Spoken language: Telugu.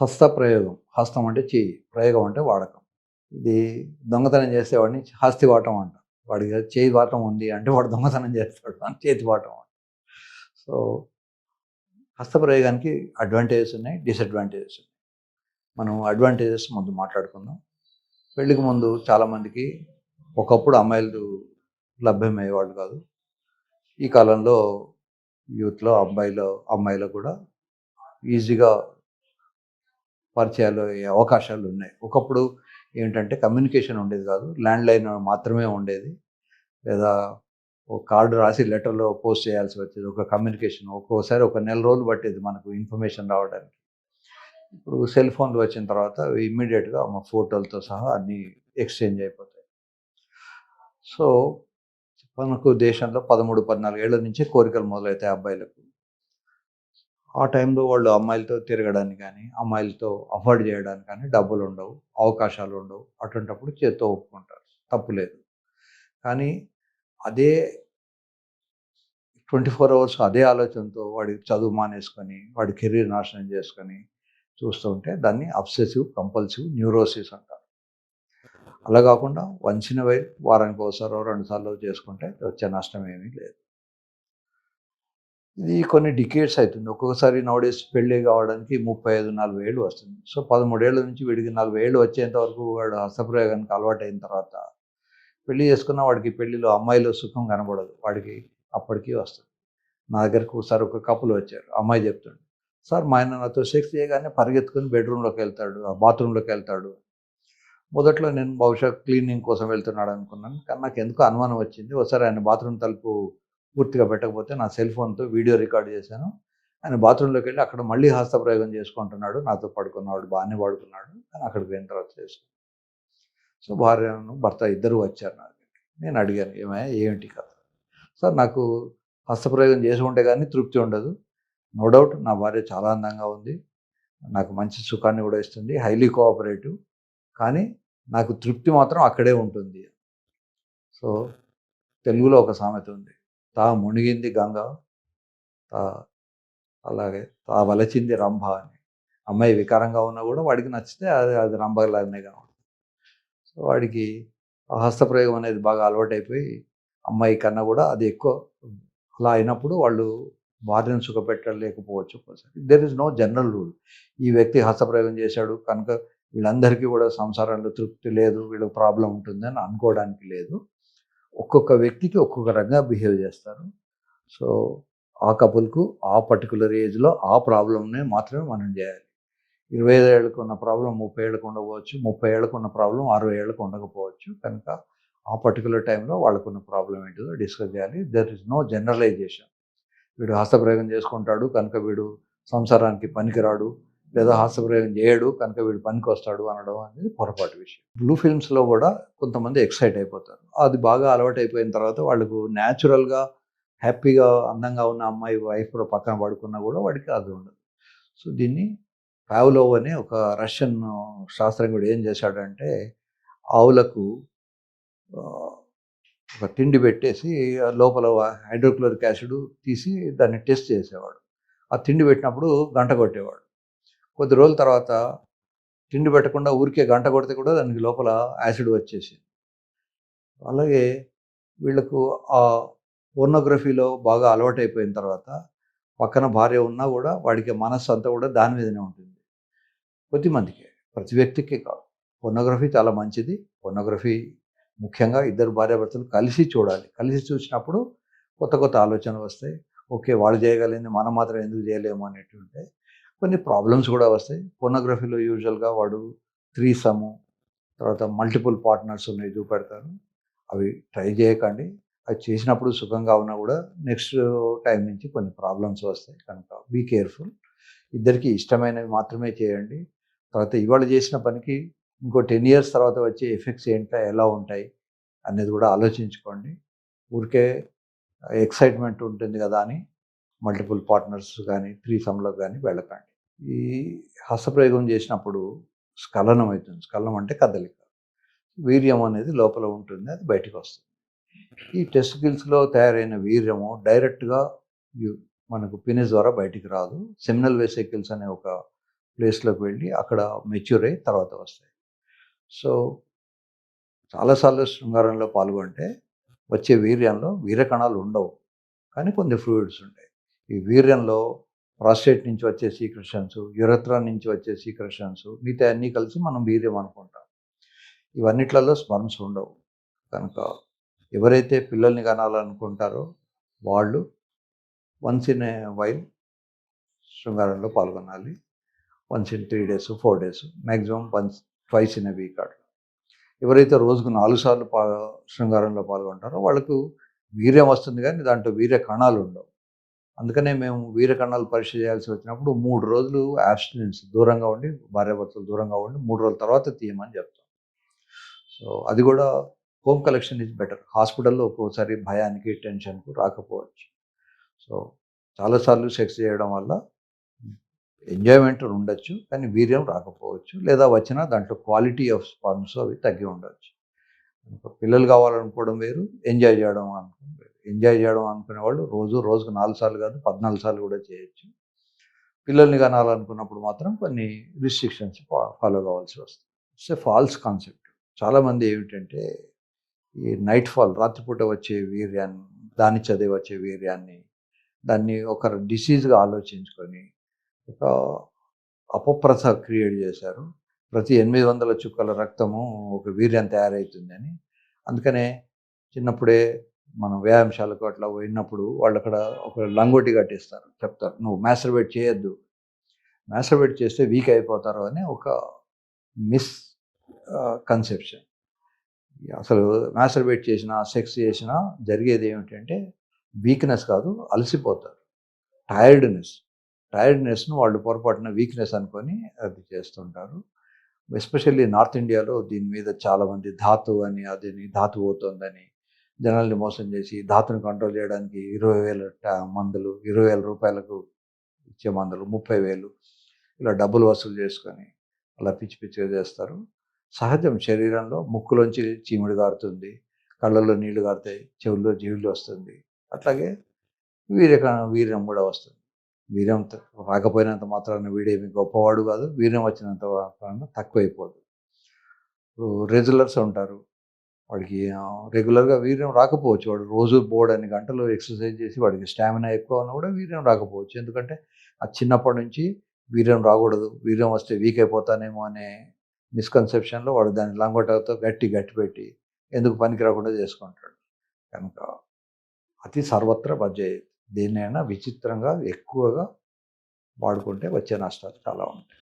హస్తప్రయోగం. హస్తం అంటే చెయ్యి. ప్రయోగం అంటే వాడకం. ఇది దొంగతనం చేసేవాడిని హస్తివాటం అంటాం. వాడికి చేయి వాటం ఉంది అంటే వాడు దొంగతనం చేస్తాడు అని చేతి వాటం. సో, హస్తప్రయోగానికి అడ్వాంటేజెస్ ఉన్నాయి, డిసడ్వాంటేజెస్ ఉన్నాయి. మనం అడ్వాంటేజెస్ ముందు మాట్లాడుకుందాం. పెళ్ళికి ముందు చాలామందికి ఒకప్పుడు అమ్మాయిలు లభ్యమయ్యేవాళ్ళు కాదు. ఈ కాలంలో యూత్‌లో అమ్మాయిలకు కూడా ఈజీగా పరిచయాలు అయ్యే అవకాశాలు ఉన్నాయి. ఒకప్పుడు ఏంటంటే కమ్యూనికేషన్ ఉండేది కాదు. ల్యాండ్‌లైన్ మాత్రమే ఉండేది. లేదా ఒక కార్డ్ రాసి లెటర్‌లో పోస్ట్ చేయాల్సి వచ్చేది. ఒక కమ్యూనికేషన్ ఒక్కోసారి ఒక నెల రోజులు పట్టేది మనకు ఇన్ఫర్మేషన్ రావడానికి. ఇప్పుడు సెల్ ఫోన్లు వచ్చిన తర్వాత ఇమ్మీడియేట్‌గా మా ఫోటోలతో సహా అన్నీ ఎక్స్‌చేంజ్ అయిపోతాయి. సో, మనకు దేశంలో 13, 14 ఏళ్ల నుంచే కోరికలు మొదలవుతాయి అబ్బాయిలకు. ఆ టైంలో వాళ్ళు అమ్మాయిలతో తిరగడానికి కానీ, అమ్మాయిలతో అఫోర్డ్ చేయడానికి కానీ డబ్బులుండవు, అవకాశాలుండవు. అటువంటప్పుడు చేత్తో ఒప్పుకుంటారు. తప్పు లేదు. కానీ అదే 24 అవర్స్ అదే ఆలోచనతో వాడి చదువు మానేసుకొని, వాడి కెరీర్ నాశనం చేసుకొని చూస్తూ ఉంటే దాన్ని అబ్సెసివ్ కంపల్సివ్ న్యూరోసిస్ అంటారు. అలా కాకుండా వన్స్ ఇన్ ఎ వైల్ వారానికి ఒకసారో, 2 సార్లో చేసుకుంటే వచ్చే నష్టం ఏమీ లేదు. ఇది కొన్ని డికేడ్స్ అవుతుంది. ఒక్కొక్కసారి నౌడేస్ పెళ్లి కావడానికి 35, 40 ఏళ్ళు వస్తుంది. సో, 13 ఏళ్ల నుంచి వీడికి 40 ఏళ్ళు వచ్చేంత వరకు వాడు హస్తప్రయోగానికి అలవాటయిన తర్వాత పెళ్లి చేసుకున్న వాడికి పెళ్లిలో అమ్మాయిలో సుఖం కనబడదు. వాడికి అప్పటికి వస్తుంది. నా దగ్గరకు ఒకసారి ఒక కపుల్ వచ్చారు. అమ్మాయి చెప్తుంది, "సార్ మా ఆయన నాతో సెక్స్ చేయగానే పరిగెత్తుకొని బెడ్‌రూమ్‌లోకి వెళ్తాడు, బాత్రూమ్‌లోకి వెళ్తాడు." మొదట్లో నేను బహుశా క్లీనింగ్ కోసం వెళ్తున్నాడు అనుకున్నాను. కానీ నాకెందుకో అనుమానం వచ్చింది. ఒకసారి ఆయన బాత్రూమ్ తలుపు పూర్తిగా పెట్టకపోతే నా సెల్ ఫోన్‌తో వీడియో రికార్డ్ చేశాను. ఆయన బాత్రూమ్‌లోకి వెళ్ళి అక్కడ మళ్ళీ హస్తప్రయోగం చేసుకుంటున్నాడు. నాతో పడుకున్నవాడు బాగానే పడుకున్నాడు. కానీ అక్కడికి పోయిన తర్వాత చేసుకున్నాడు. సో, భర్త ఇద్దరు వచ్చారు నా దగ్గరికి. నేను అడిగాను, "ఏమయ్య ఏంటి కథ?" "సార్ నాకు హస్తప్రయోగం చేసి ఉంటే గానీ తృప్తి ఉండదు. నో డౌట్ నా భార్య చాలా అందంగా ఉంది. నాకు మంచి సుఖాన్ని కూడా ఇస్తుంది. Highly cooperative. కానీ నాకు తృప్తి మాత్రం అక్కడే ఉంటుంది." సో, తెలుగులో ఒక సామెత ఉంది. "తా మునిగింది గంగ, తా అలాగే తా వలచింది రంభ" అని. అమ్మాయి వికారంగా ఉన్నా కూడా వాడికి నచ్చితే అది అది రంభలాగానే కావాలి. సో, వాడికి ఆ హస్తప్రయోగం అనేది బాగా అలవాటైపోయి అమ్మాయి కన్నా కూడా అది ఎక్కువ. అలా అయినప్పుడు వాళ్ళు భార్యను సుఖపెట్టలేకపోవచ్చు ఒక్కోసారి. There is no general rule. ఈ వ్యక్తి హస్తప్రయోగం చేశాడు కనుక వీళ్ళందరికీ కూడా సంసారంలో తృప్తి లేదు, వీళ్ళకి ప్రాబ్లమ్ ఉంటుందని అనుకోవడానికి లేదు. ఒక్కొక్క వ్యక్తికి ఒక్కొక్క రకంగా బిహేవ్ చేస్తారు. సో, ఆ కపుల్‌కు ఆ పర్టిక్యులర్ ఏజ్‌లో ఆ ప్రాబ్లమ్‌ని మాత్రమే మనం చేయాలి. 25 ఏళ్ళకు ఉన్న ప్రాబ్లమ్ 30 ఏళ్ళకు ఉండకపోవచ్చు. 30 ఏళ్ళకు ఉన్న ప్రాబ్లమ్ 60 ఏళ్ళకు ఉండకపోవచ్చు. కనుక ఆ పర్టిక్యులర్ టైంలో వాళ్ళకున్న ప్రాబ్లమ్ ఏంటిదో డిస్కస్ చేయాలి. There is no generalisation. వీడు హస్తప్రయోగం చేసుకుంటాడు కనుక వీడు సంసారానికి పనికిరాడు. లేదా హస్తప్రయోగం చేయడు కనుక వీడు పనికొస్తాడు అనడం అనేది పొరపాటు విషయం. బ్లూ ఫిల్మ్స్‌లో కూడా కొంతమంది ఎక్సైట్ అయిపోతారు. అది బాగా అలవాటైపోయిన తర్వాత వాళ్ళకు న్యాచురల్‌గా హ్యాపీగా అందంగా ఉన్న అమ్మాయి వైఫ్ కూడా పక్కన పడుకున్నా కూడా వాడికి అది ఉండదు. సో, దీన్ని పావ్లోవ్ అనే ఒక రష్యన్ శాస్త్రజ్ఞుడు ఏం చేశాడంటే ఆవులకు ఆహ్, ఒక తిండి పెట్టేసి లోపల హైడ్రోక్లోరిక్ యాసిడ్ తీసి దాన్ని టెస్ట్ చేసేవాడు. ఆ తిండి పెట్టినప్పుడు గంట కొట్టేవాడు. కొద్ది రోజుల తర్వాత తిండి పెట్టకుండా ఊరికే గంట కొడితే కూడా దానికి లోపల యాసిడ్ వచ్చేసింది. అలాగే వీళ్ళకు ఆ పోర్నోగ్రఫీలో బాగా అలవాటైపోయిన తర్వాత పక్కన భార్య ఉన్నా కూడా వాడికి మనస్సు అంతా కూడా దాని మీదనే ఉంటుంది. కొద్దిమందికే, ప్రతి వ్యక్తికి కాదు. పోర్నోగ్రఫీ చాలా మంచిది. పోర్నోగ్రఫీ ముఖ్యంగా ఇద్దరు భార్యాభర్తలు కలిసి చూడాలి. కలిసి చూసినప్పుడు కొత్త కొత్త ఆలోచనలు వస్తాయి. ఓకే. వాళ్ళు చేయగలిగింది మనం మాత్రం ఎందుకు చేయలేము అనేటివి ఉంటాయి. కొన్ని ప్రాబ్లమ్స్ కూడా వస్తాయి. పోర్నోగ్రఫీలో యూజువల్‌గా వాడు థ్రీసమ్, తర్వాత మల్టిపుల్ పార్ట్నర్స్ ఉన్నవి చూపెడతారు. అవి ట్రై చేయకండి. అది చేసినప్పుడు సుఖంగా ఉన్నా కూడా నెక్స్ట్ టైం నుంచి కొన్ని ప్రాబ్లమ్స్ వస్తాయి. కనుక బీ కేర్‌ఫుల్. ఇద్దరికీ ఇష్టమైనవి మాత్రమే చేయండి. తర్వాత ఇవాళ చేసిన పనికి ఇంకో 10 ఇయర్స్ తర్వాత వచ్చే ఎఫెక్ట్స్ ఎలా ఉంటాయి అనేది కూడా ఆలోచించుకోండి. ఊరికే ఎక్సైట్‌మెంట్ ఉంటుంది కదా అని మల్టిపుల్ పార్ట్నర్స్ గానీ, థ్రీసమ్‌లకు గానీ వెళ్ళకండి. ఈ హస్తప్రయోగం చేసినప్పుడు స్ఖలనం అవుతుంది. స్ఖలనం అంటే కదలిక. వీర్యం అనేది లోపల ఉంటుంది. అది బయటికొస్తుంది. ఈ టెస్టికల్స్‌లో తయారైన వీర్యము డైరెక్ట్‌గా యు మనకు పీనిస్ ద్వారా బయటికి రాదు. సెమినల్ వెసికల్స్ అనే ఒక ప్లేస్‌లోకి వెళ్ళి అక్కడ మెచ్యూర్ అయ్యి తర్వాత వస్తాయి. సో, చాలాసార్లు శృంగారంలో పాల్గొంటే వచ్చే వీర్యంలో వీర్య కణాలు ఉండవు. కానీ కొన్ని ఫ్లూయిడ్స్ ఉంటాయి. ఈ వీర్యంలో ప్రాస్టేట్ నుంచి వచ్చే సీక్రెషన్స్, యురెత్రా నుంచి వచ్చే సీక్రెషన్స్ మిగతా అన్నీ కలిసి మనం వీర్యం అనుకుంటాం. ఇవన్నిట్లలో స్పర్మ్స్ ఉండవు. కనుక ఎవరైతే పిల్లల్ని కనాలనుకుంటారో వాళ్ళు వన్స్ ఇన్ ఏ వైల్ శృంగారంలో పాల్గొనాలి. Once in 3 days, 4 days, maximum twice in a week అట్లా. ఎవరైతే రోజుకు 4 సార్లు శృంగారంలో పాల్గొంటారో వాళ్ళకు వీర్యం వస్తుంది కానీ దాంట్లో వీర్య కణాలు ఉండవు. అందుకనే మేము వీర్య కణాలు పరీక్ష చేయాల్సి వచ్చినప్పుడు 3 రోజులు అబ్స్టినెన్స్ దూరంగా ఉండి, భార్యాభర్తలు దూరంగా ఉండి 3 రోజుల తర్వాత తీయమని చెప్తాం. సో అది కూడా హోమ్ కలెక్షన్ ఈజ్ బెటర్. హాస్పిటల్‌లో ఒక్కోసారి భయానికి, టెన్షన్‌కు రాకపోవచ్చు. సో చాలాసార్లు సెక్స్ చేయడం వల్ల ఎంజాయ్‌మెంట్ ఉండొచ్చు. కానీ వీర్యం రాకపోవచ్చు. లేదా వచ్చినా దాంట్లో క్వాలిటీ ఆఫ్ స్పర్మ్స్ అవి తగ్గి ఉండొచ్చు. పిల్లలు కావాలనుకోవడం వేరు, ఎంజాయ్ చేయడం అనుకోవడం వేరు. ఎంజాయ్ చేయడం అనుకునే వాళ్ళు రోజుకు 4 సార్లు కాదు 14 సార్లు కూడా చేయొచ్చు. పిల్లల్ని కనాలనుకున్నప్పుడు మాత్రం కొన్ని రిస్ట్రిక్షన్స్ ఫాలో కావాల్సి వస్తుంది. It's a false concept. చాలామంది ఏమిటంటే ఈ నైట్ ఫాల్ రాత్రిపూట వచ్చే వీర్యాన్ని, దాని చదివి వచ్చే వీర్యాన్ని దాన్ని ఒక డిసీజ్‌గా ఆలోచించుకొని ఒక అపప్రథ క్రియేట్ చేశారు. ప్రతి 800 చుక్కల రక్తము ఒక వీర్యం తయారవుతుందని. అందుకనే చిన్నప్పుడే మనం వ్యాయామశాలకు అట్లా పోయినప్పుడు వాళ్ళక్కడ ఒక లంగోటి కట్టిస్తారు. చెప్తారు, "నువ్వు మాస్టర్బేట్ చేయొద్దు. మాస్టర్బేట్ చేస్తే వీక్ అయిపోతారు" అని ఒక మిస్ కన్సెప్షన్. అసలు మాస్టర్బేట్ చేసినా, సెక్స్ చేసినా జరిగేది ఏమిటంటే వీక్‌నెస్ కాదు, అలసిపోతారు. టైర్డ్‌నెస్. టైర్డ్‌నెస్‌ను వాళ్ళు పొరపాటున వీక్‌నెస్ అనుకొని అది చేస్తుంటారు. ఎస్పెషల్లీ నార్త్ ఇండియాలో దీని మీద చాలామంది ధాతు అని, అదని, ధాతు పోతోందని జనాల్ని మోసం చేసి ధాతుని కంట్రోల్ చేయడానికి 20,000 మందులు, రూ. 20,000 ఇచ్చే మందులు, 30,000 ఇలా డబ్బులు వసూలు చేసుకొని అలా పిచ్చి పిచ్చిగా చేస్తారు. సహజం, శరీరంలో ముక్కులోంచి చీముడు గారుతుంది, కళ్ళల్లో నీళ్లు గారుతాయి, చెవుల్లో జీవులు వస్తుంది. అట్లాగే వీర్యం కూడా వస్తుంది. వీర్యం రాకపోయినంత మాత్రాన వీడేమి గొప్పవాడు కాదు, వీర్యం వచ్చినంత మాత్రాన తక్కువైపోదు. ఇప్పుడు రెగ్యులర్స్ ఉంటారు. వాడికి రెగ్యులర్‌గా వీర్యం రాకపోవచ్చు. వాడు రోజు బోలెడన్ని గంటలు ఎక్సర్సైజ్ చేసి వాడికి స్టామినా ఎక్కువ ఉన్నా కూడా వీర్యం రాకపోవచ్చు. ఎందుకంటే అది చిన్నప్పటి నుంచి వీర్యం రాకూడదు, వీర్యం వస్తే వీక్ అయిపోతానేమో అనే మిస్‌కన్సెప్షన్‌లో వాడు దాన్ని లంగోటాతో గట్టి పెట్టి ఎందుకు పనికి రాకుండా చేసుకుంటాడు. కనుక అతి సర్వత్రా వర్జయేత్. దేన్నైనా విచిత్రంగా ఎక్కువగా వాడుకుంటే వచ్చే నష్టాలు చాలా ఉంటాయి.